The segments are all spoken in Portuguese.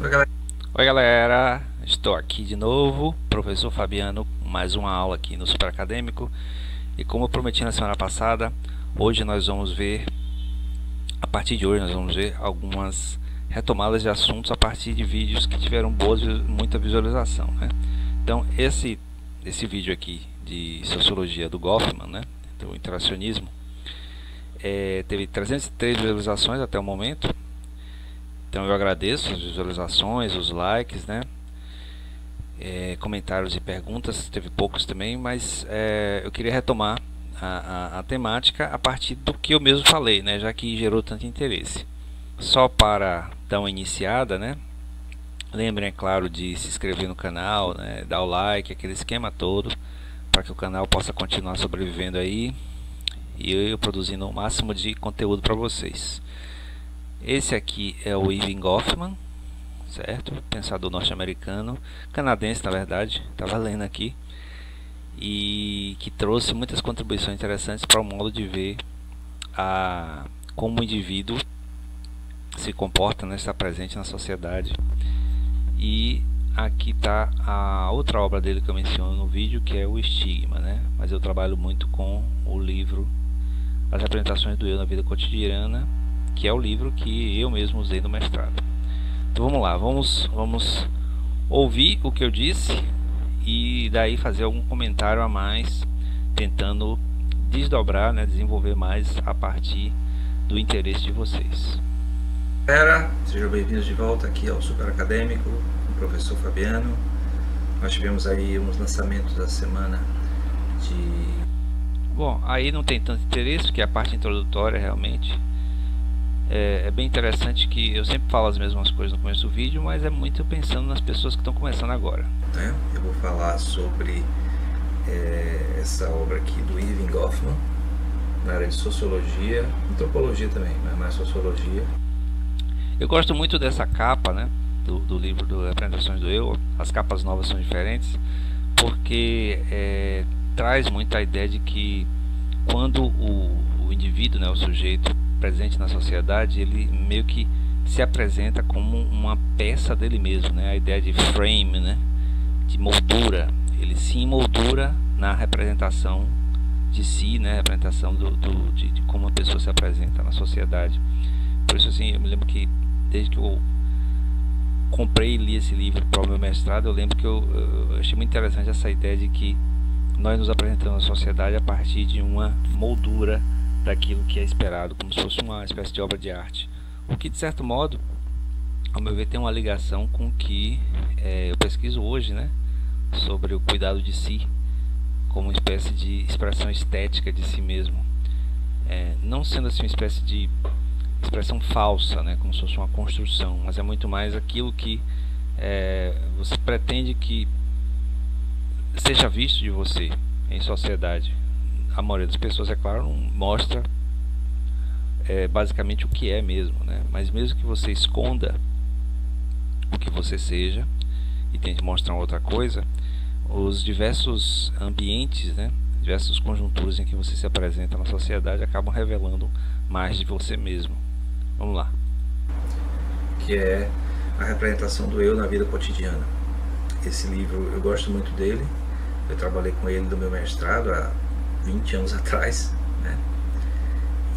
Oi, galera. Oi galera, estou aqui de novo, professor Fabiano, mais uma aula aqui no Super Acadêmico. E como eu prometi na semana passada, hoje nós vamos ver, a partir de hoje nós vamos ver algumas retomadas de assuntos a partir de vídeos que tiveram muita visualização, né? Então esse vídeo aqui de Sociologia do Goffman, né, do interacionismo, teve 303 visualizações até o momento. Então eu agradeço as visualizações, os likes, né? Comentários e perguntas, teve poucos também, mas eu queria retomar a temática a partir do que eu mesmo falei, né? Já que gerou tanto interesse. Só para dar uma iniciada, né? Lembrem, é claro, de se inscrever no canal, né? Dar o like, aquele esquema todo, para que o canal possa continuar sobrevivendo aí e eu produzindo o máximo de conteúdo para vocês. Esse aqui é o Erving Goffman, certo? Pensador norte-americano, canadense na verdade, estava lendo aqui, e que trouxe muitas contribuições interessantes para o modo de ver como o indivíduo se comporta, né, está presente na sociedade. E aqui está a outra obra dele que eu menciono no vídeo, que é o Estigma, né? Mas eu trabalho muito com o livro As Representações do Eu na Vida Cotidiana, que é o livro que eu mesmo usei no mestrado. Então vamos lá, vamos ouvir o que eu disse e daí fazer algum comentário a mais, tentando desdobrar, né, desenvolver mais a partir do interesse de vocês. Galera, sejam bem-vindos de volta aqui ao Super Acadêmico, com o professor Fabiano. Nós tivemos aí uns lançamentos da semana de... Bom, aí não tem tanto interesse, porque a parte introdutória realmente é bem interessante, que eu sempre falo as mesmas coisas no começo do vídeo, mas é muito pensando nas pessoas que estão começando agora. Eu vou falar sobre essa obra aqui do Erving Goffman, na área de sociologia, antropologia também, mas mais sociologia. Eu gosto muito dessa capa, né, do livro do Representações do Eu. As capas novas são diferentes, porque traz muito a ideia de que quando o indivíduo, né, o sujeito presente na sociedade, ele meio que se apresenta como uma peça dele mesmo, né? A ideia de frame, né? De moldura, ele se moldura na representação de si, né? A representação de como a pessoa se apresenta na sociedade. Por isso, assim, eu me lembro que desde que eu comprei e li esse livro para o meu mestrado, eu lembro que eu achei muito interessante essa ideia de que nós nos apresentamos na sociedade a partir de uma moldura daquilo que é esperado, como se fosse uma espécie de obra de arte. O que, de certo modo, ao meu ver, tem uma ligação com o que eu pesquiso hoje, né, sobre o cuidado de si como uma espécie de expressão estética de si mesmo, não sendo assim uma espécie de expressão falsa, né, como se fosse uma construção, mas é muito mais aquilo que você pretende que seja visto de você em sociedade. A maioria das pessoas, é claro, não mostra basicamente o que é mesmo, né? Mas mesmo que você esconda o que você seja e tente mostrar outra coisa, os diversos ambientes, né, diversas conjunturas em que você se apresenta na sociedade acabam revelando mais de você mesmo. Vamos lá. Que é a representação do eu na vida cotidiana. Esse livro eu gosto muito dele. Eu trabalhei com ele no meu mestrado há 20 anos atrás, né?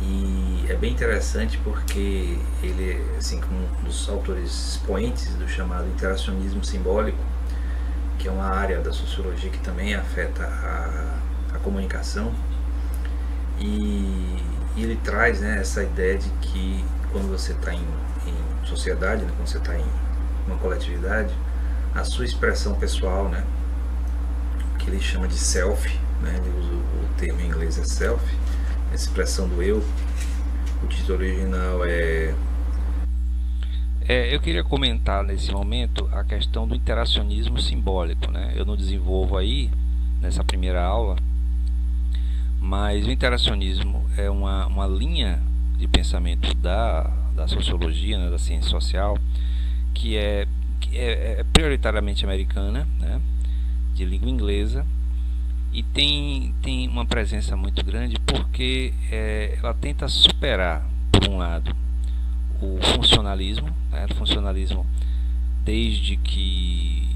E é bem interessante porque ele é assim, como um dos autores expoentes do chamado interacionismo simbólico, que é uma área da sociologia que também afeta a comunicação, e ele traz, né, essa ideia de que quando você está em sociedade, né, quando você está em uma coletividade, a sua expressão pessoal, né, que ele chama de self, né, ele usa o termo em inglês é self, a expressão do eu. O título original eu queria comentar nesse momento a questão do interacionismo simbólico, né? Eu não desenvolvo aí nessa primeira aula, mas o interacionismo é uma linha de pensamento da sociologia, né, da ciência social, que é prioritariamente americana, né, de língua inglesa, e tem uma presença muito grande porque ela tenta superar, por um lado, o funcionalismo, né, desde que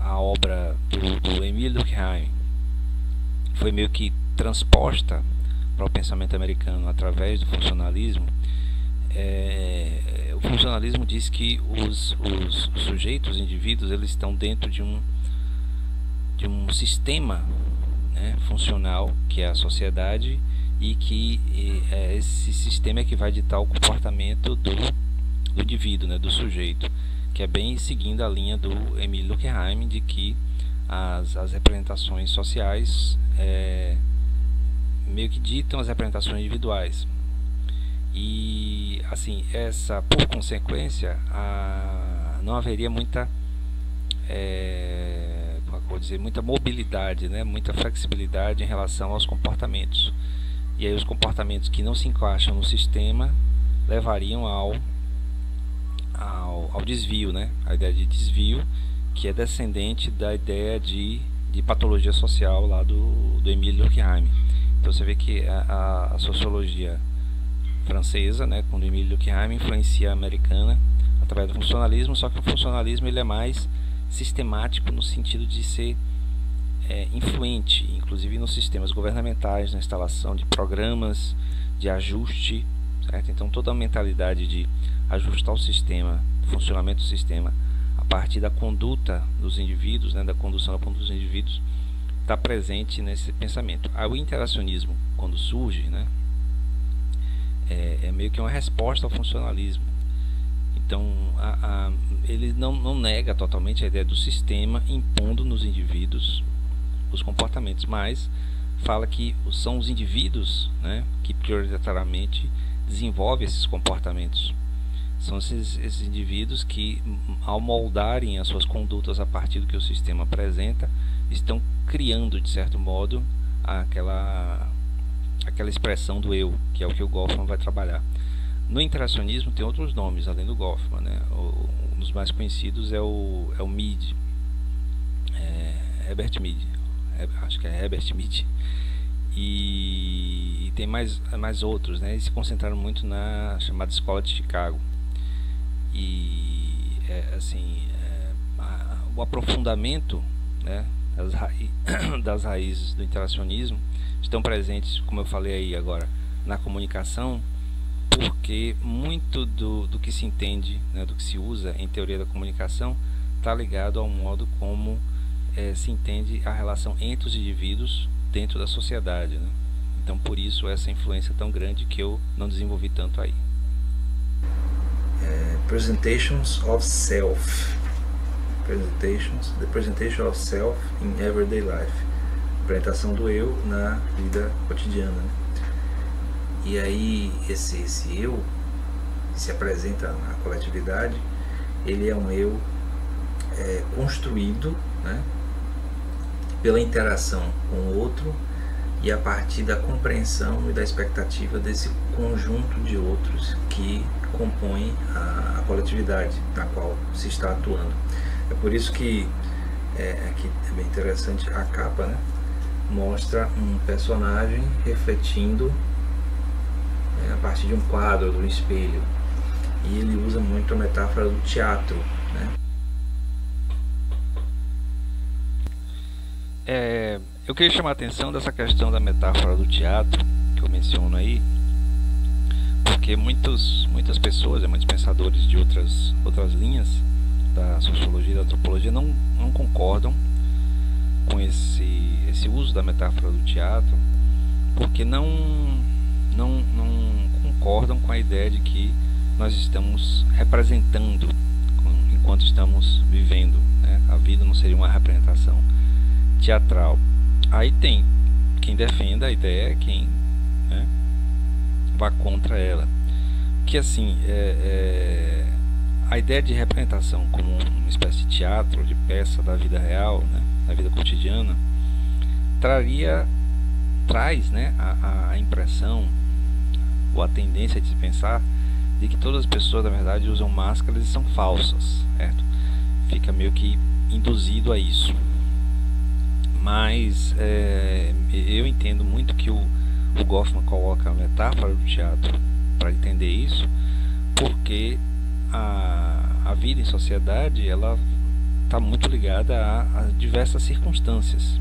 a obra do Emile Durkheim foi meio que transposta para o pensamento americano através do funcionalismo, o funcionalismo diz que os sujeitos, os indivíduos, eles estão dentro de um sistema, né, funcional, que é a sociedade, e que esse sistema é que vai ditar o comportamento do indivíduo, né, do sujeito, que é bem seguindo a linha do Emile Durkheim, de que as representações sociais meio que ditam as representações individuais. E assim, por consequência, não haveria muita muita mobilidade, né, muita flexibilidade em relação aos comportamentos. E aí os comportamentos que não se encaixam no sistema levariam ao desvio, né? A ideia de desvio, que é descendente da ideia de patologia social lá do Emile Durkheim. Então você vê que a sociologia francesa, né, com o Emile Durkheim, influencia a americana através do funcionalismo, só que o funcionalismo ele é mais sistemático no sentido de ser influente, inclusive nos sistemas governamentais, na instalação de programas de ajuste, certo? Então toda a mentalidade de ajustar o sistema, o funcionamento do sistema, a partir da conduta dos indivíduos, né, da condução da conduta dos indivíduos, está presente nesse pensamento. O interacionismo, quando surge, né, é meio que uma resposta ao funcionalismo. Então ele não nega totalmente a ideia do sistema impondo nos indivíduos os comportamentos, mas fala que são os indivíduos, né, que prioritariamente desenvolvem esses comportamentos. São esses indivíduos que, ao moldarem as suas condutas a partir do que o sistema apresenta, estão criando, de certo modo, aquela expressão do eu, que é o que o Goffman vai trabalhar. No interacionismo tem outros nomes além do Goffman, né? Um dos mais conhecidos é o Mead, Herbert Mead, acho que é Herbert Mead, e tem mais outros, né? Eles se concentraram muito na chamada Escola de Chicago. E o aprofundamento, né, das raízes do interacionismo estão presentes, como eu falei aí agora, na comunicação, porque muito do que se entende, né, do que se usa em teoria da comunicação está ligado ao modo como se entende a relação entre os indivíduos dentro da sociedade, né? Então por isso essa influência tão grande que eu não desenvolvi tanto aí. Presentations of Self. The presentation of self in everyday life. Apresentação do eu na vida cotidiana, né? E aí esse eu se apresenta na coletividade, ele é um eu construído, né, pela interação com o outro e a partir da compreensão e da expectativa desse conjunto de outros que compõem a coletividade na qual se está atuando. É por isso que aqui é bem interessante a capa, né? Mostra um personagem refletindo a partir de um quadro, de um espelho, e ele usa muito a metáfora do teatro, né? Eu queria chamar a atenção dessa questão da metáfora do teatro que eu menciono aí, porque muitas pessoas, muitos pensadores de outras linhas da sociologia e da antropologia não concordam com esse uso da metáfora do teatro, porque não concordam com a ideia de que nós estamos representando enquanto estamos vivendo, né? A vida não seria uma representação teatral. Aí tem quem defenda a ideia, quem, né, vá contra ela. Que assim, a ideia de representação como uma espécie de teatro, de peça da vida real, né, da vida cotidiana, traz, né, a impressão ou a tendência de se pensar de que todas as pessoas, na verdade, usam máscaras e são falsas, certo? Fica meio que induzido a isso. Mas eu entendo muito que o Goffman coloca a metáfora do teatro para entender isso, porque a a vida em sociedade ela está muito ligada a diversas circunstâncias,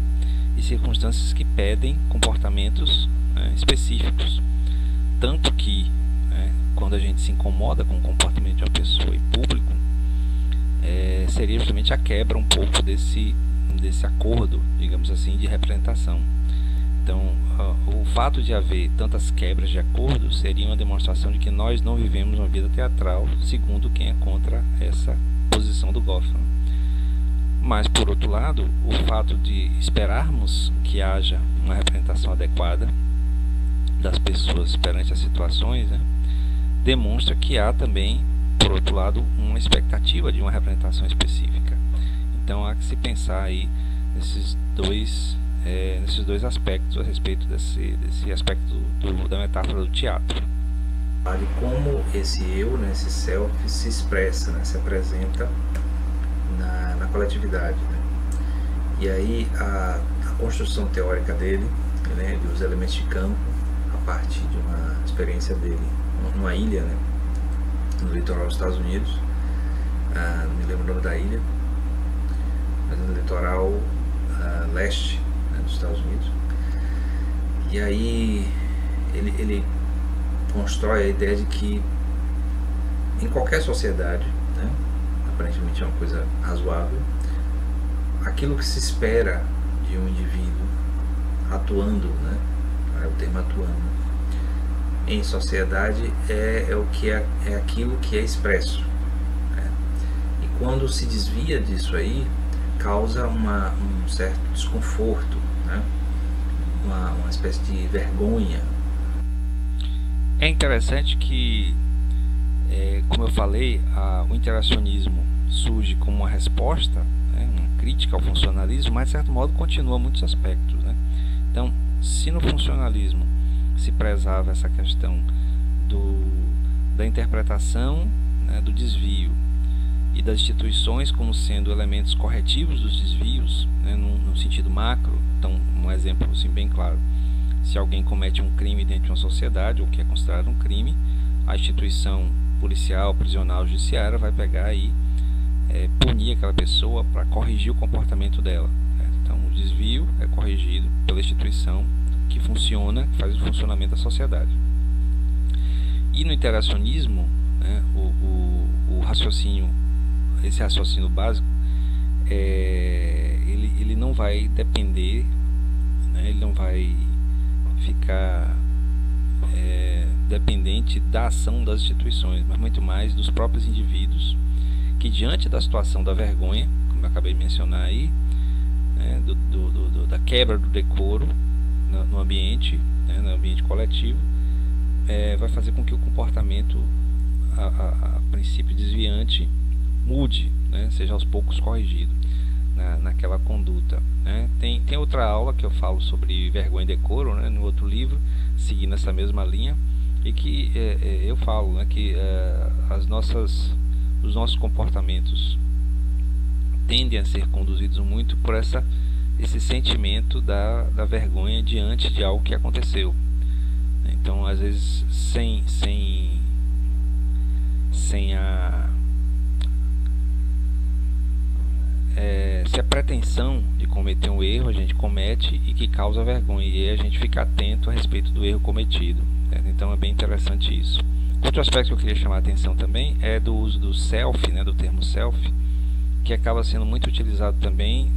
e circunstâncias que pedem comportamentos, né, específicos. Tanto que, né, quando a gente se incomoda com o comportamento de uma pessoa em público, seria justamente a quebra um pouco desse acordo, digamos assim, de representação. Então, o fato de haver tantas quebras de acordo seria uma demonstração de que nós não vivemos uma vida teatral, segundo quem é contra essa posição do Goffman. Mas, por outro lado, o fato de esperarmos que haja uma representação adequada das pessoas perante as situações, né, demonstra que há também, por outro lado, uma expectativa de uma representação específica. Então há que se pensar aí nesses dois aspectos a respeito desse aspecto da metáfora do teatro. De como esse eu, né, esse self, se expressa, né, se apresenta na coletividade, né? E aí a construção teórica dele, né, ele usa elementos de campo a partir de uma experiência dele numa ilha, né, no litoral dos Estados Unidos, não me lembro o nome da ilha, mas no litoral leste, né, dos Estados Unidos. E aí ele constrói a ideia de que em qualquer sociedade, né, aparentemente é uma coisa razoável, aquilo que se espera de um indivíduo atuando, né, o termo atuando em sociedade é o que é aquilo que é expresso, né? E quando se desvia disso aí, causa um certo desconforto, né? Uma espécie de vergonha. É interessante que, como eu falei, o interacionismo surge como uma resposta, né, uma crítica ao funcionalismo, mas de certo modo continua muitos aspectos, né? Então, se no funcionalismo se prezava essa questão da interpretação, né, do desvio e das instituições como sendo elementos corretivos dos desvios, né, no sentido macro. Então, um exemplo assim, bem claro: se alguém comete um crime dentro de uma sociedade, ou que é considerado um crime, a instituição policial, prisional, judiciária vai pegar e punir aquela pessoa para corrigir o comportamento dela, certo? Então, o desvio é corrigido pela instituição que funciona, que faz o funcionamento da sociedade. E no interacionismo, né, o raciocínio, esse raciocínio básico, ele não vai depender, né, ele não vai ficar dependente da ação das instituições, mas muito mais dos próprios indivíduos que, diante da situação da vergonha, como eu acabei de mencionar aí, né, da quebra do decoro no ambiente, né, no ambiente coletivo, vai fazer com que o comportamento, a princípio desviante, mude, né, seja aos poucos corrigido naquela conduta, né. Tem outra aula que eu falo sobre vergonha e decoro, né, no outro livro, seguindo essa mesma linha, e que eu falo, né, que os nossos comportamentos tendem a ser conduzidos muito por esse sentimento da vergonha diante de algo que aconteceu. Então, às vezes, sem a pretensão de cometer um erro, a gente comete e que causa vergonha, e aí a gente fica atento a respeito do erro cometido, né? Então é bem interessante isso. Outro aspecto que eu queria chamar a atenção também é do uso do self, né, do termo self, que acaba sendo muito utilizado também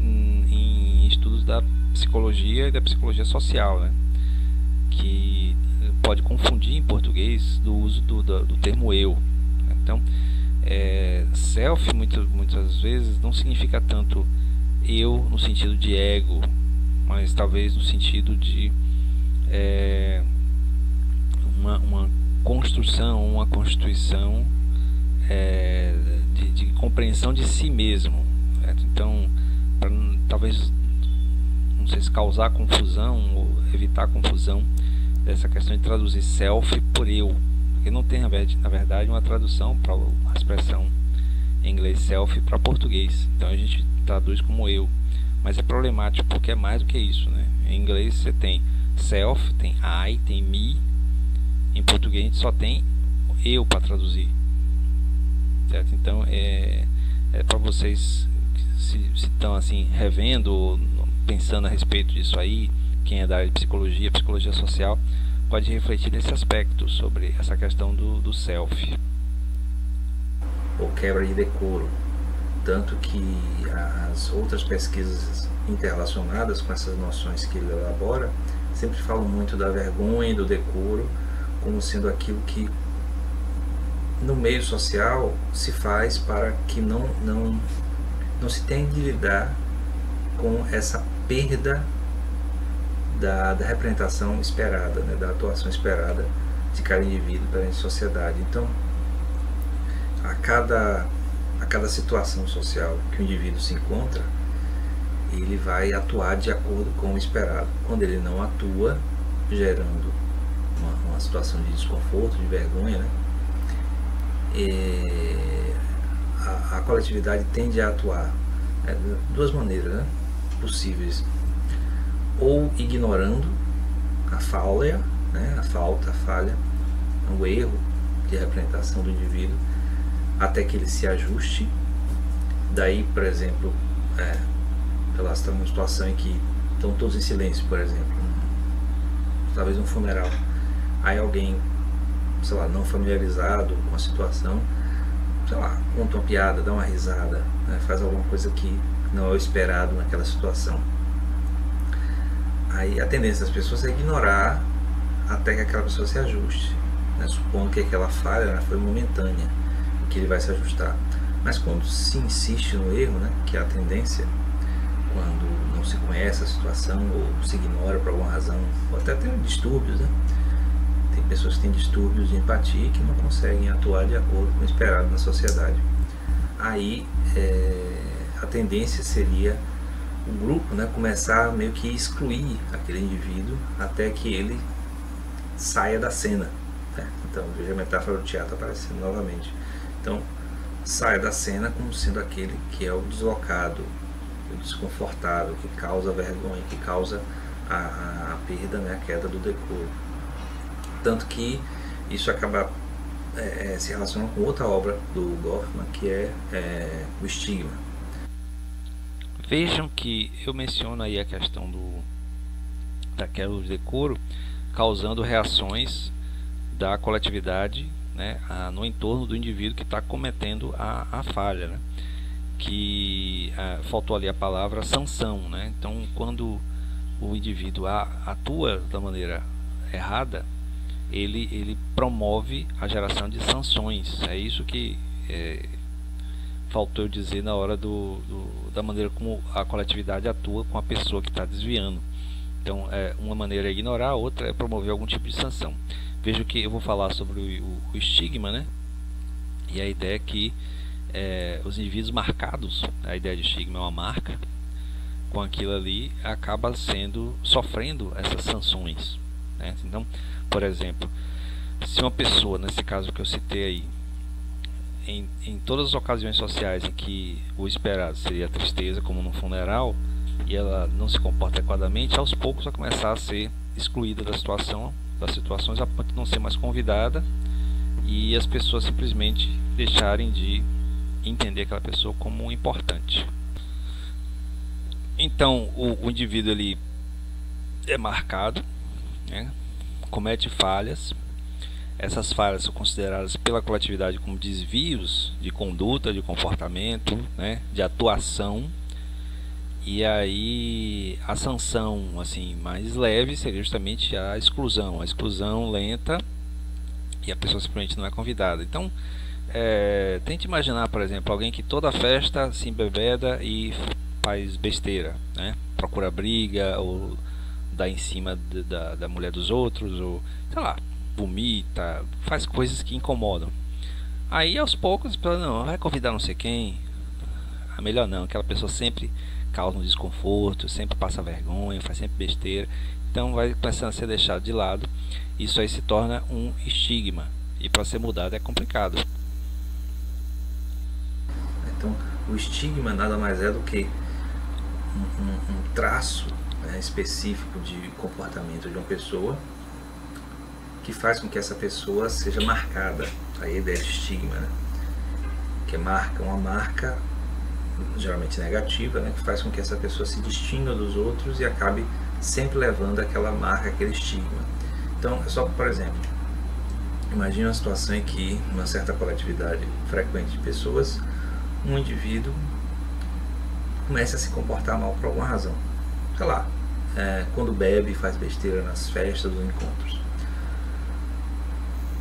em estudos da psicologia e da psicologia social, né, que pode confundir em português do uso do termo eu. Então, self muitas vezes não significa tanto eu no sentido de ego, mas talvez no sentido de uma construção, uma constituição de compreensão de si mesmo, certo? Então, talvez, não sei se causar confusão ou evitar confusão dessa questão de traduzir self por eu, porque não tem, na verdade, uma tradução para a expressão em inglês self para português. Então a gente traduz como eu, mas é problemático porque é mais do que isso, né? Em inglês você tem self, tem I, tem me. Em português a gente só tem eu para traduzir. certo? Então para vocês que se estão assim revendo ou pensando a respeito disso aí, quem é da área de psicologia social, pode refletir nesse aspecto sobre essa questão do self. Ou quebra de decoro. Tanto que as outras pesquisas interrelacionadas com essas noções que ele elabora sempre falam muito da vergonha e do decoro como sendo aquilo que no meio social se faz para que não se tenha de lidar com essa perda da representação esperada, né, da atuação esperada de cada indivíduo perante a sociedade. Então, a cada situação social que o indivíduo se encontra, ele vai atuar de acordo com o esperado. Quando ele não atua, gerando uma situação de desconforto, de vergonha, né, a coletividade tende a atuar de duas maneiras, né, possíveis: ou ignorando a falha, né, a falha, o erro de representação do indivíduo, até que ele se ajuste. Daí, por exemplo, elas estão numa situação em que estão todos em silêncio, por exemplo, talvez um funeral, aí alguém, sei lá, não familiarizado com a situação, sei lá, conta uma piada, dá uma risada, né, faz alguma coisa que não é o esperado naquela situação. Aí a tendência das pessoas é ignorar até que aquela pessoa se ajuste, né, supondo que aquela falha, né, foi momentânea, que ele vai se ajustar. Mas quando se insiste no erro, né, que é a tendência, quando não se conhece a situação ou se ignora por alguma razão, ou até tem distúrbios, né? Tem pessoas que têm distúrbios de empatia e que não conseguem atuar de acordo com o esperado na sociedade. Aí a tendência seria o grupo, né, começar a meio que excluir aquele indivíduo até que ele saia da cena, né? Então veja a metáfora do teatro aparecendo novamente. Então saia da cena como sendo aquele que é o deslocado, o desconfortável, que causa vergonha, que causa a perda, né, a queda do decoro. Tanto que isso acaba se relacionando com outra obra do Goffman, que é o Estigma. Vejam que eu menciono aí a questão da queda do decoro causando reações da coletividade, né, no entorno do indivíduo que está cometendo a falha, né, que faltou ali a palavra sanção, né? Então, quando o indivíduo atua da maneira errada, ele promove a geração de sanções. É isso que faltou eu dizer na hora da maneira como a coletividade atua com a pessoa que está desviando. Então, uma maneira é ignorar, a outra é promover algum tipo de sanção. Vejo que eu vou falar sobre o estigma, né? E a ideia é que os indivíduos marcados, a ideia de estigma é uma marca, com aquilo ali acaba sofrendo essas sanções, né? Então, por exemplo, se uma pessoa, nesse caso que eu citei aí, em todas as ocasiões sociais em que o esperado seria a tristeza, como no funeral, e ela não se comporta adequadamente, aos poucos vai começar a ser excluída das situações, a ponto de não ser mais convidada e as pessoas simplesmente deixarem de entender aquela pessoa como importante. Então o indivíduo ali é marcado, né, comete falhas. Essas falhas são consideradas pela coletividade como desvios de conduta, de comportamento, né, de atuação. E aí a sanção assim mais leve seria justamente a exclusão lenta, e a pessoa simplesmente não é convidada. Então tente imaginar, por exemplo, alguém que toda festa se embebeda e faz besteira, né? Procura briga, ou dá em cima da mulher dos outros, ou sei lá, vomita, faz coisas que incomodam. Aí aos poucos, não, vai convidar não sei quem, melhor não, aquela pessoa sempre causa um desconforto, sempre passa vergonha, faz sempre besteira, então vai começando a ser deixado de lado. Isso aí se torna um estigma, e para ser mudado é complicado. Então o estigma nada mais é do que um traço, né, específico de comportamento de uma pessoa que faz com que essa pessoa seja marcada. Aí a ideia de estigma, né, que é marca, uma marca geralmente negativa, né, que faz com que essa pessoa se distinga dos outros e acabe sempre levando aquela marca, aquele estigma. Então, é só, por exemplo, imagine uma situação em que, numa certa coletividade frequente de pessoas, um indivíduo começa a se comportar mal por alguma razão. Sei lá, quando bebe, faz besteira nas festas, nos encontros.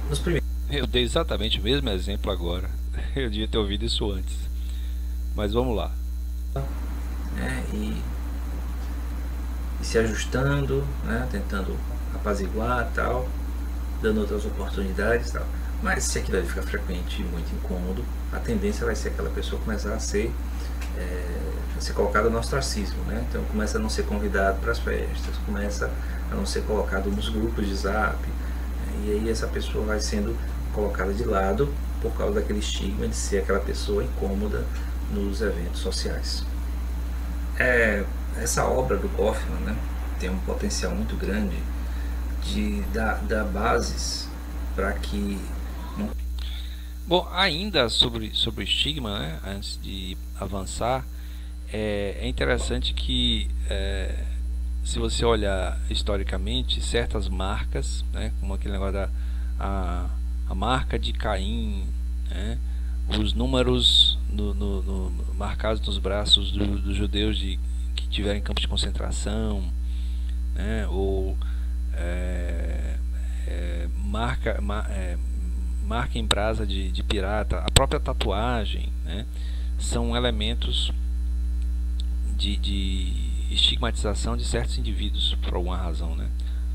Nos primeiros... Eu dei exatamente o mesmo exemplo agora. Eu devia ter ouvido isso antes. Mas vamos lá. E se ajustando, né, tentando apaziguar, tal, dando outras oportunidades, tal. Mas se aquilo ali ficar frequente e muito incômodo, a tendência vai ser aquela pessoa começar a ser colocada no ostracismo, né? Então começa a não ser convidado para as festas, começa a não ser colocado nos grupos de zap, e aí essa pessoa vai sendo colocada de lado por causa daquele estigma de ser aquela pessoa incômoda nos eventos sociais. Essa obra do Goffman, né, tem um potencial muito grande de dar bases para que... Bom, ainda sobre o estigma, né, antes de avançar, é interessante que se você olhar historicamente, certas marcas, né, como aquele negócio a marca de Caim, né, os números marcados nos braços dos judeus que tiveram em campos de concentração, né, ou marca em brasa de pirata, a própria tatuagem, né, são elementos de estigmatização de certos indivíduos por alguma razão, né?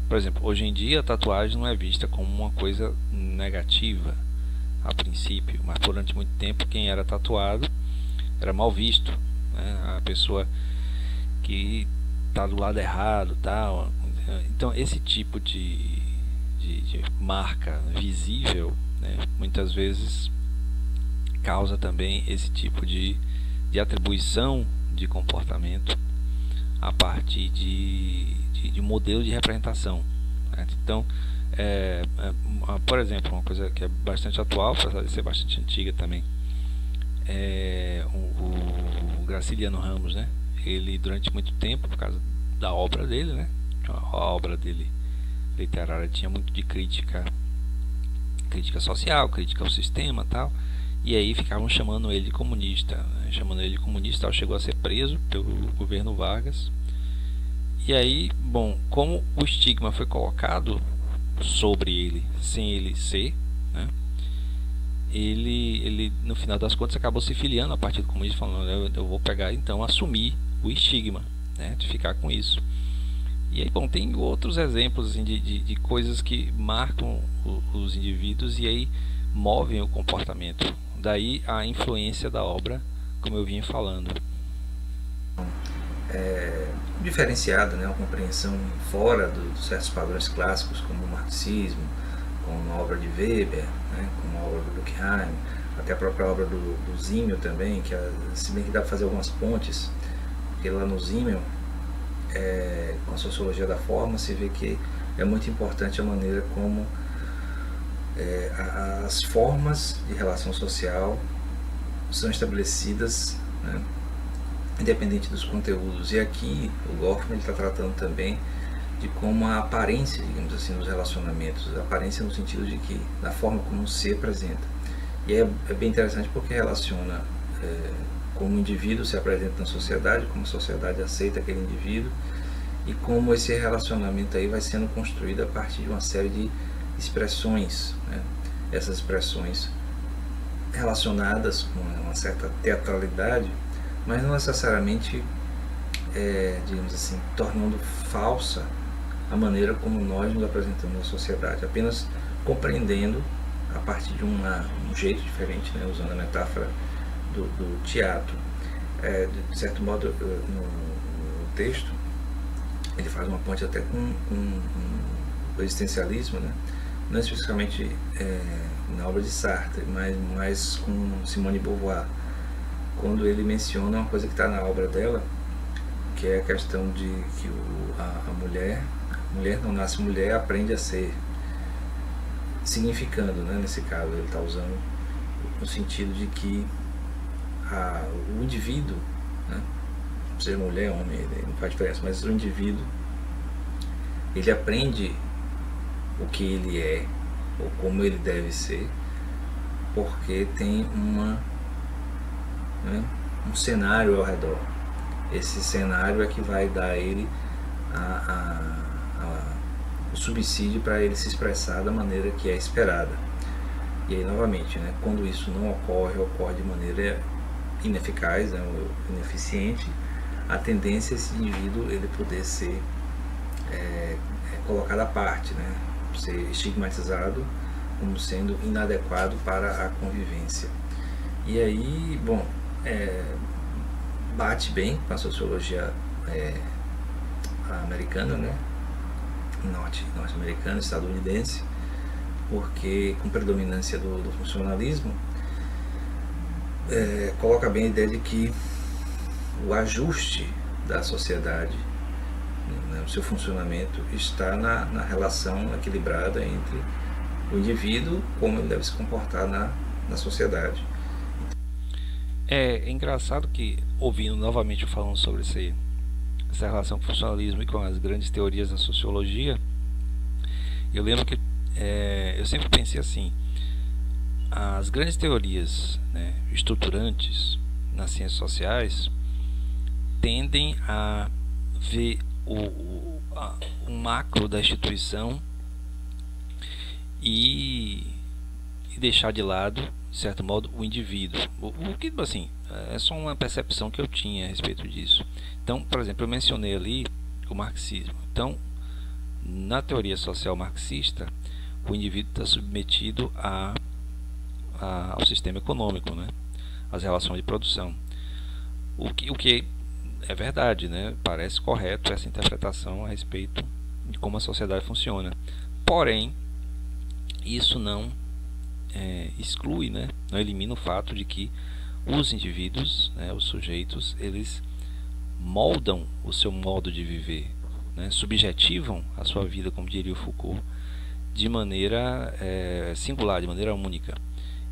Por exemplo, hoje em dia a tatuagem não é vista como uma coisa negativa a princípio, mas durante muito tempo quem era tatuado era mal visto, né? A pessoa que está do lado errado, tal. Então esse tipo de marca visível, né, muitas vezes causa também esse tipo de atribuição de comportamento a partir de modelo de representação, né? Então, por exemplo, uma coisa que é bastante atual, apesar de ser bastante antiga também, o Graciliano Ramos, né? Ele durante muito tempo, por causa da obra dele, né? A obra dele literária tinha muito de crítica social, crítica ao sistema, tal. E aí ficavam chamando ele de comunista, né? Chamando ele de comunista, chegou a ser preso pelo governo Vargas. E aí, bom, como o estigma foi colocado sobre ele, sem ele ser, né, ele no final das contas acabou se filiando ao Partido Comunista, falando, eu vou pegar então, assumir o estigma, né, de ficar com isso. E aí, bom, tem outros exemplos assim, de coisas que marcam os indivíduos e aí movem o comportamento. Daí a influência da obra, como eu vinha falando. Diferenciada, né, uma compreensão fora dos certos padrões clássicos, como o marxismo, como a obra de Weber, né, como a obra do Durkheim, até a própria obra do Simmel também, que se bem que dá para fazer algumas pontes, porque lá no Simmel, com a sociologia da forma, se vê que é muito importante a maneira como as formas de relação social são estabelecidas, né, independente dos conteúdos. E aqui o Goffman está tratando também de como a aparência, digamos assim, dos relacionamentos, a aparência no sentido de que da forma como se apresenta. E é bem interessante porque relaciona como o indivíduo se apresenta na sociedade, como a sociedade aceita aquele indivíduo e como esse relacionamento aí vai sendo construído a partir de uma série de expressões, né? Essas expressões relacionadas com uma certa teatralidade, mas não necessariamente, digamos assim, tornando falsa a maneira como nós nos apresentamos na sociedade, apenas compreendendo a partir de um jeito diferente, né? Usando a metáfora do teatro. De certo modo, no texto, ele faz uma ponte até com o existencialismo, né? Não especificamente na obra de Sartre, mas mais com Simone de Beauvoir, quando ele menciona uma coisa que está na obra dela, que é a questão de que a mulher não nasce mulher, aprende a ser, significando, né, nesse caso ele está usando no sentido de que o indivíduo, né, seja mulher, homem, não faz diferença, mas o indivíduo, ele aprende o que ele é, ou como ele deve ser, porque tem um cenário ao redor. Esse cenário é que vai dar a ele o subsídio para ele se expressar da maneira que é esperada. E aí, novamente, né, quando isso não ocorre de maneira ineficaz, né, ou ineficiente, a tendência é esse indivíduo ele poder ser colocado à parte, né, ser estigmatizado como sendo inadequado para a convivência. E aí, bom, bate bem com a sociologia americana, né, norte-americana, estadunidense, porque com predominância do funcionalismo, coloca bem a ideia de que o ajuste da sociedade, né, o seu funcionamento está na relação equilibrada entre o indivíduo, como ele deve se comportar na sociedade. É engraçado que, ouvindo novamente falando sobre essa relação com o funcionalismo e com as grandes teorias da sociologia, eu lembro que eu sempre pensei assim: as grandes teorias, né, estruturantes nas ciências sociais tendem a ver o macro da instituição e deixar de lado, de certo modo, o indivíduo. O que, assim, é só uma percepção que eu tinha a respeito disso. Então, por exemplo, eu mencionei ali o marxismo. Então, na teoria social marxista, o indivíduo está submetido ao sistema econômico, né? Às relações de produção. O que é verdade, né? Parece correto essa interpretação a respeito de como a sociedade funciona. Porém, isso não exclui, né? Não elimina o fato de que os indivíduos, né, os sujeitos, eles moldam o seu modo de viver, né? Subjetivam a sua vida, como diria o Foucault, de maneira singular, de maneira única.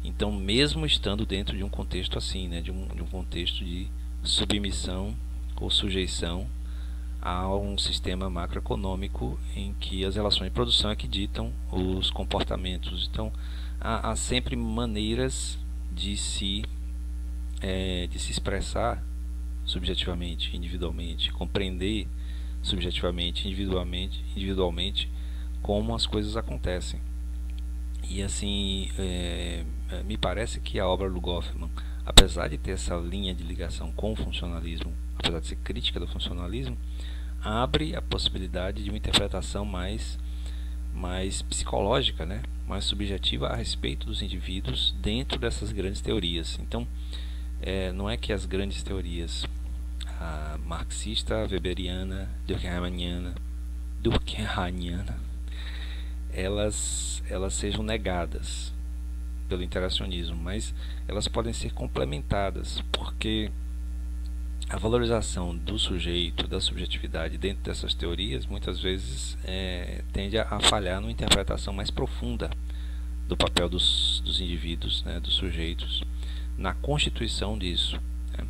Então, mesmo estando dentro de um contexto assim, né, de um contexto de submissão ou sujeição a um sistema macroeconômico em que as relações de produção é que ditam os comportamentos. Então, há sempre maneiras de se expressar subjetivamente, individualmente, compreender subjetivamente, individualmente como as coisas acontecem. E assim, me parece que a obra do Goffman, apesar de ter essa linha de ligação com o funcionalismo, apesar de ser crítica do funcionalismo, abre a possibilidade de uma interpretação mais psicológica, né? Mais subjetiva a respeito dos indivíduos dentro dessas grandes teorias. Então, não é que as grandes teorias, a marxista, a weberiana, durkheimiana, elas sejam negadas pelo interacionismo, mas elas podem ser complementadas, porque a valorização do sujeito, da subjetividade dentro dessas teorias, muitas vezes tende a falhar numa interpretação mais profunda do papel dos indivíduos, né, dos sujeitos, na constituição disso, né.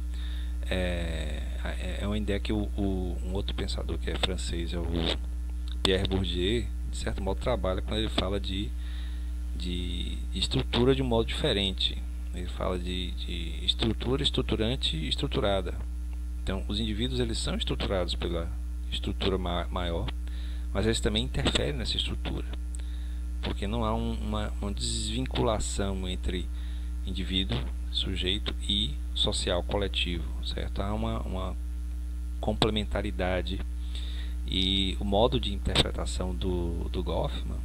É uma ideia que um outro pensador que é francês, é o Pierre Bourdieu, de certo modo trabalha quando ele fala de estrutura de um modo diferente. Ele fala de estrutura, estruturante e estruturada. Então, os indivíduos eles são estruturados pela estrutura maior, mas eles também interferem nessa estrutura, porque não há uma desvinculação entre indivíduo, sujeito e social, coletivo, certo? Há uma complementaridade, e o modo de interpretação do Goffman,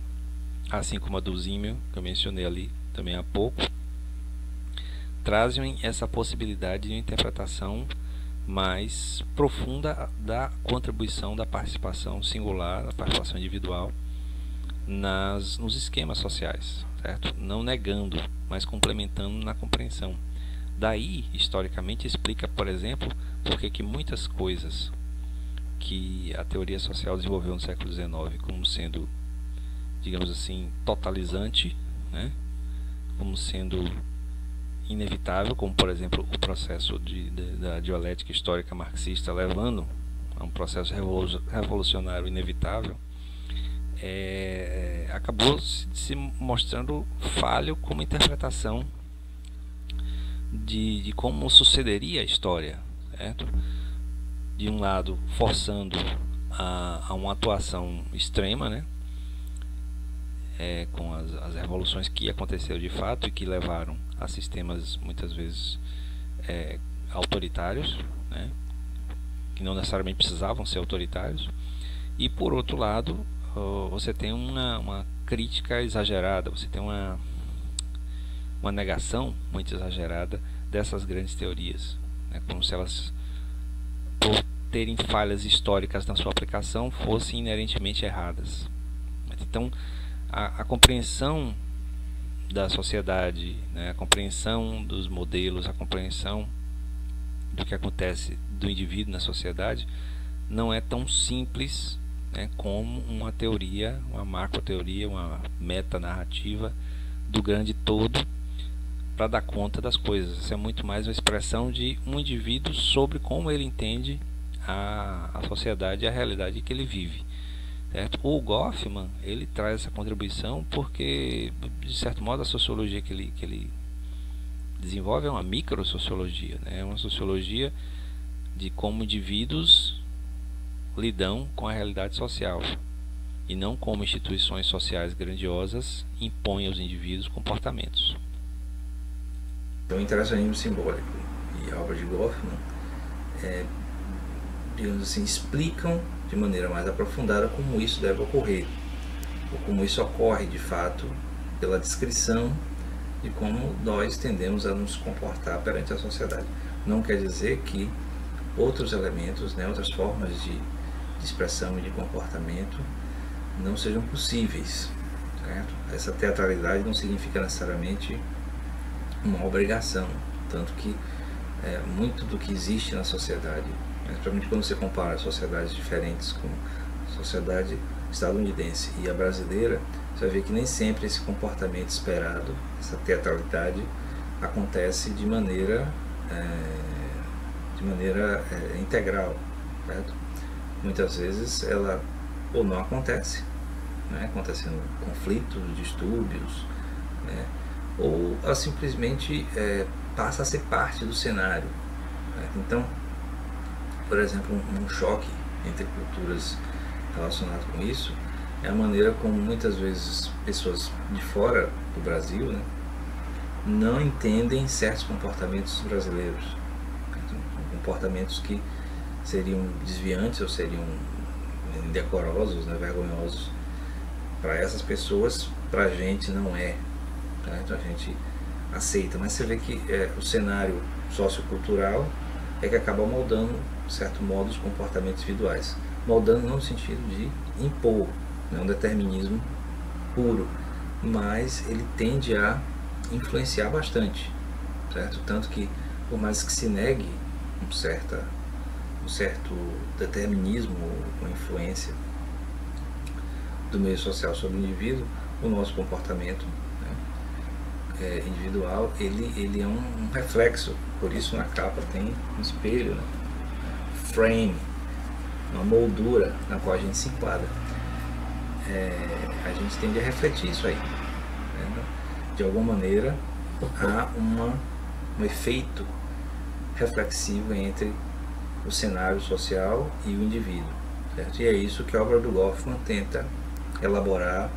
assim como a do Simmel, que eu mencionei ali também há pouco, trazem essa possibilidade de interpretação mais profunda da contribuição da participação singular, da participação individual nos esquemas sociais, certo? Não negando, mas complementando na compreensão. Daí, historicamente, explica, por exemplo, por que muitas coisas que a teoria social desenvolveu no século XIX como sendo, digamos assim, totalizante, né? Como sendo inevitável, como por exemplo o processo da dialética histórica marxista levando a um processo revolucionário inevitável, acabou se mostrando falho como interpretação de como sucederia a história, certo? De um lado, forçando a uma atuação extrema, né? Com as revoluções que aconteceram de fato e que levaram a sistemas muitas vezes autoritários, né? Que não necessariamente precisavam ser autoritários. E por outro lado, você tem uma crítica exagerada, você tem uma negação muito exagerada dessas grandes teorias, né? Como se elas, por terem falhas históricas na sua aplicação, fossem inerentemente erradas. Então, a compreensão da sociedade, né, a compreensão dos modelos, a compreensão do que acontece do indivíduo na sociedade não é tão simples, né, como uma teoria, uma macroteoria, uma metanarrativa do grande todo para dar conta das coisas. Isso é muito mais uma expressão de um indivíduo sobre como ele entende a sociedade e a realidade que ele vive. Certo? O Goffman, ele traz essa contribuição porque, de certo modo, a sociologia que ele desenvolve é uma microsociologia, né? É uma sociologia de como indivíduos lidam com a realidade social e não como instituições sociais grandiosas impõem aos indivíduos comportamentos. Então, o interacionismo simbólico e a obra de Goffman digamos assim, explicam de maneira mais aprofundada como isso deve ocorrer, ou como isso ocorre de fato pela descrição de como nós tendemos a nos comportar perante a sociedade. Não quer dizer que outros elementos, né, outras formas de expressão e de comportamento não sejam possíveis, certo? Essa teatralidade não significa necessariamente uma obrigação, tanto que muito do que existe na sociedade, principalmente quando você compara sociedades diferentes como a sociedade estadunidense e a brasileira, você vai ver que nem sempre esse comportamento esperado, essa teatralidade, acontece de maneira integral, certo? Muitas vezes ela ou não acontece, né, acontecendo conflitos, distúrbios, né, ou ela simplesmente passa a ser parte do cenário, né? Então, por exemplo, um choque entre culturas relacionado com isso é a maneira como muitas vezes pessoas de fora do Brasil, né, não entendem certos comportamentos brasileiros, comportamentos que seriam desviantes ou seriam indecorosos, né, vergonhosos para essas pessoas, para a gente não é, né? Então a gente aceita, mas você vê que o cenário sociocultural é que acaba moldando, de certo modo, os comportamentos individuais. Moldando não no sentido de impor, não é um determinismo puro, mas ele tende a influenciar bastante, certo? Tanto que, por mais que se negue um certo determinismo ou influência do meio social sobre o indivíduo, o nosso comportamento, né, individual, ele é um reflexo. Por isso na capa tem um espelho, né, frame, uma moldura na qual a gente se enquadra. A gente tende a refletir isso aí, né? De alguma maneira há um efeito reflexivo entre o cenário social e o indivíduo, certo? E é isso que a obra do Goffman tenta elaborar,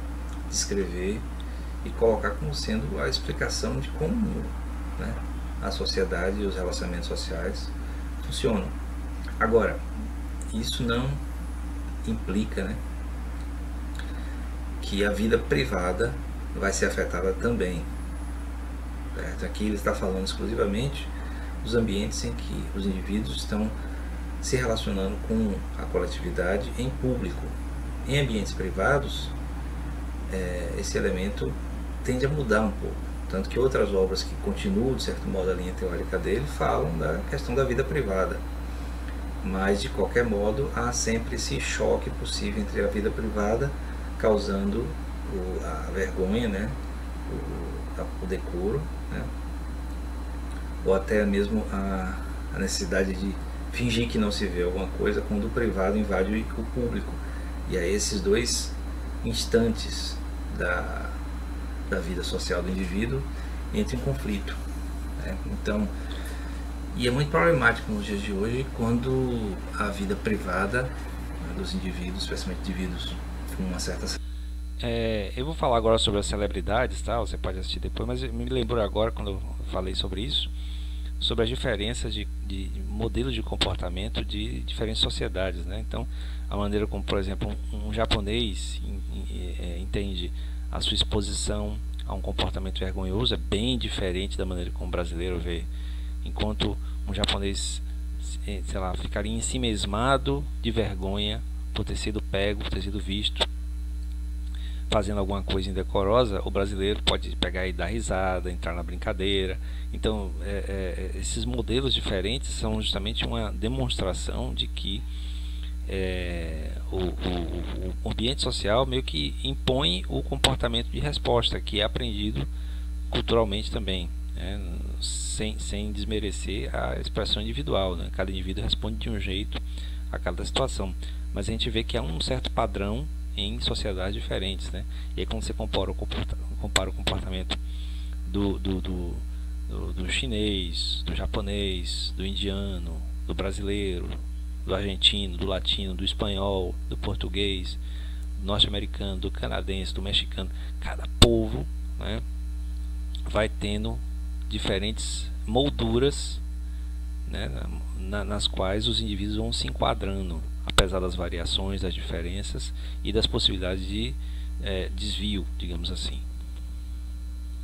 descrever e colocar como sendo a explicação de como, né, a sociedade e os relacionamentos sociais funcionam. Agora, isso não implica, né, que a vida privada vai ser afetada também, certo? Aqui ele está falando exclusivamente dos ambientes em que os indivíduos estão se relacionando com a coletividade em público. Em ambientes privados, esse elemento tende a mudar um pouco, tanto que outras obras que continuam, de certo modo, a linha teórica dele falam da questão da vida privada, mas de qualquer modo há sempre esse choque possível entre a vida privada, causando a vergonha, né, o decoro, né, ou até mesmo a necessidade de fingir que não se vê alguma coisa quando o privado invade o público. E aí esses dois instantes da vida social do indivíduo entram em conflito, né? Então, e é muito problemático nos dias de hoje quando a vida privada, né, dos indivíduos, especialmente indivíduos com uma certa... Eu vou falar agora sobre as celebridades, tá? Você pode assistir depois, mas me lembrou agora, quando eu falei sobre isso, sobre as diferenças de modelos de comportamento de diferentes sociedades, né? Então, a maneira como, por exemplo, um japonês entende a sua exposição a um comportamento vergonhoso é bem diferente da maneira como o brasileiro vê. Enquanto um japonês, sei lá, ficaria ensimesmado de vergonha por ter sido pego, por ter sido visto fazendo alguma coisa indecorosa, o brasileiro pode pegar e dar risada, entrar na brincadeira. Então, esses modelos diferentes são justamente uma demonstração de que o ambiente social meio que impõe o comportamento de resposta, que é aprendido culturalmente também, né? Sem desmerecer a expressão individual, né? Cada indivíduo responde de um jeito a cada situação, mas a gente vê que há um certo padrão em sociedades diferentes, né? E aí, quando você compara o comportamento do chinês, do japonês, do indiano, do brasileiro, do argentino, do latino, do espanhol, do português, do norte-americano, do canadense, do mexicano, cada povo, né, vai tendo diferentes molduras, né, nas quais os indivíduos vão se enquadrando, apesar das variações, das diferenças e das possibilidades de desvio, digamos assim.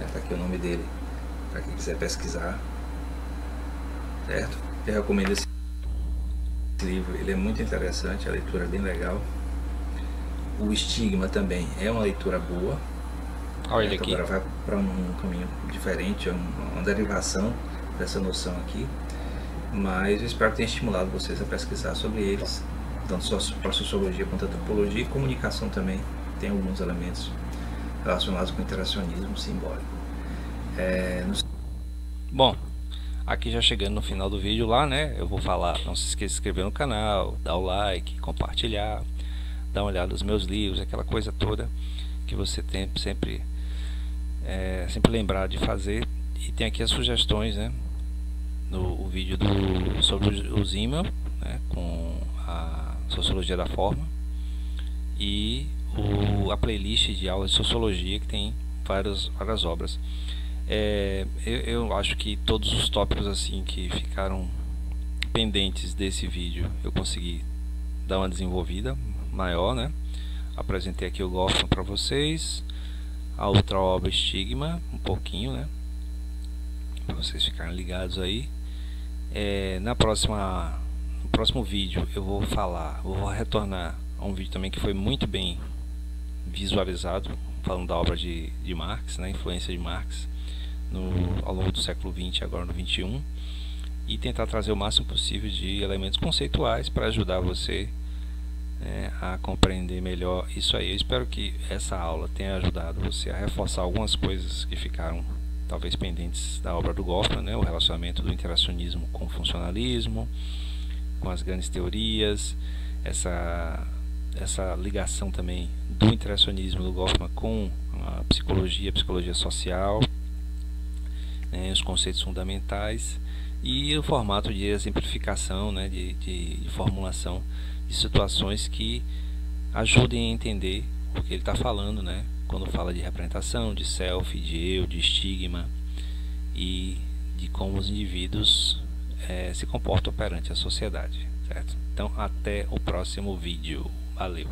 Está aqui o nome dele, para quem quiser pesquisar, certo? Eu recomendo esse livro, ele é muito interessante, a leitura é bem legal. O Estigma também é uma leitura boa. Olha ele aqui. Agora vai para um caminho diferente, uma derivação dessa noção aqui, mas eu espero que tenha estimulado vocês a pesquisar sobre eles, tanto para sociologia quanto a antropologia, e comunicação também tem alguns elementos relacionados com interacionismo simbólico. Bom, aqui já chegando no final do vídeo lá, né? Eu vou falar, não se esqueça de se inscrever no canal, dar o like, compartilhar, dar uma olhada nos meus livros, aquela coisa toda que você tem sempre lembrar de fazer. E tem aqui as sugestões, né? No vídeo sobre o Zimmel, né? Com a Sociologia da Forma, e a playlist de aulas de Sociologia, que tem várias obras. Eu acho que todos os tópicos assim que ficaram pendentes desse vídeo eu consegui dar uma desenvolvida maior, né? Apresentei aqui o Goffman para vocês, a outra obra Estigma, um pouquinho, né? Para vocês ficarem ligados aí. No próximo vídeo eu vou retornar a um vídeo também que foi muito bem visualizado, falando da obra de Marx, né? Influência de Marx ao longo do século XX, agora no XXI, e tentar trazer o máximo possível de elementos conceituais para ajudar você a compreender melhor isso aí. Eu espero que essa aula tenha ajudado você a reforçar algumas coisas que ficaram talvez pendentes da obra do Goffman, né? O relacionamento do interacionismo com o funcionalismo, com as grandes teorias, essa ligação também do interacionismo do Goffman com a psicologia social, né? Os conceitos fundamentais e o formato de exemplificação, né? de formulação de situações que ajudem a entender o que ele está falando, né? Quando fala de representação, de self, de eu, de estigma e de como os indivíduos se comportam perante a sociedade, certo? Então, até o próximo vídeo. Valeu!